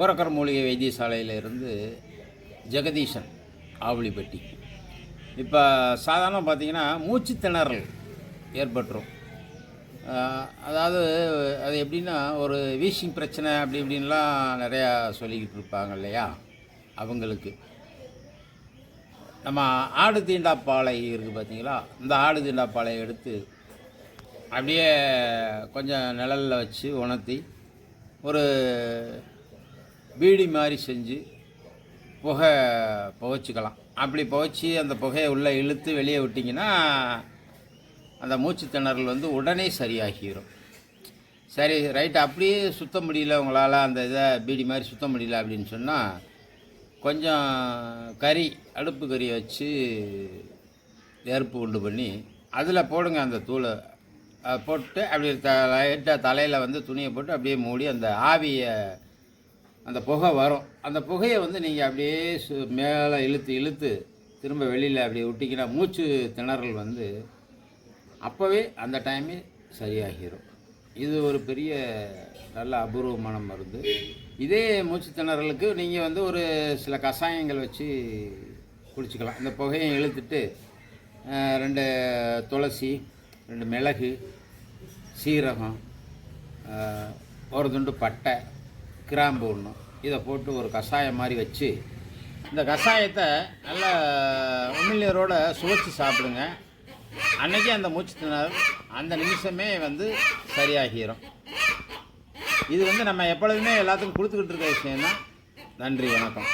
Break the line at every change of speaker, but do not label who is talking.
கோரக்கர் மூலிகை வைத்தியசாலையில் இருந்து ஜெகதீஷன் ஆவலிப்பட்டி. இப்போ சாதாரணமாக பார்த்திங்கன்னா மூச்சு திணறல் ஏற்பட்டுரும். அதாவது அது எப்படின்னா ஒரு வீசிங் பிரச்சனை அப்படி இப்படின்லாம் நிறையா சொல்லிக்கிட்டு இருப்பாங்க இல்லையா, அவங்களுக்கு நம்ம ஆடு தீண்டாப்பாலை இருக்குது பார்த்தீங்களா, இந்த ஆடு தீண்டாப்பாலையை எடுத்து அப்படியே கொஞ்சம் நிழலில் வச்சு உணர்த்தி ஒரு பீடி மாதிரி செஞ்சு புகைச்சிக்கலாம். அப்படி புகைச்சி அந்த புகையை உள்ளே இழுத்து வெளியே விட்டிங்கன்னா அந்த மூச்சு திணறல் வந்து உடனே சரியாகிடும். சரி ரைட்டு, அப்படியே சுத்த முடியல உங்களால், அந்த இதை பீடி மாதிரி சுத்த முடியல அப்படின்னு சொன்னால் கொஞ்சம் அடுப்பு கறியை வச்சு நெருப்பு உண்டு பண்ணி அதில் போடுங்க. அந்த தூளை போட்டு அப்படியே லைட்டாக தலையில் வந்து துணியை போட்டு அப்படியே மூடி அந்த ஆவியை, அந்த புகை வரும், அந்த புகையை வந்து நீங்கள் அப்படியே மேலே இழுத்து திரும்ப வெளியில் அப்படியே விட்டிங்கன்னா மூச்சு திணறல் வந்து அப்போவே அந்த டைமே சரியாகிடும். இது ஒரு பெரிய நல்ல அபூர்வமான மருந்து. இதே மூச்சு திணறலுக்கு நீங்கள் வந்து ஒரு சில கஷாயங்கள் வச்சு குடிச்சிக்கலாம். இந்த புகையை இழுத்துட்டு 2 துளசி, 2 மிளகு, சீரகம், ஒரு துண்டு பட்டை, கிராம்பு ஒன்று, இதை போட்டு ஒரு கஷாயம் மாதிரி வச்சு இந்த கஷாயத்தை நல்லா உமிழ்நீரோடு சுவைச்சி சாப்பிடுங்க. அன்றைக்கி அந்த மூச்சு திணறல் அந்த நிமிஷமே வந்து சரியாகிடும். இது வந்து நம்ம எப்பொழுதுமே எல்லாத்துக்கும் கொடுத்துக்கிட்டு இருக்க விஷயம்தான். நன்றி, வணக்கம்.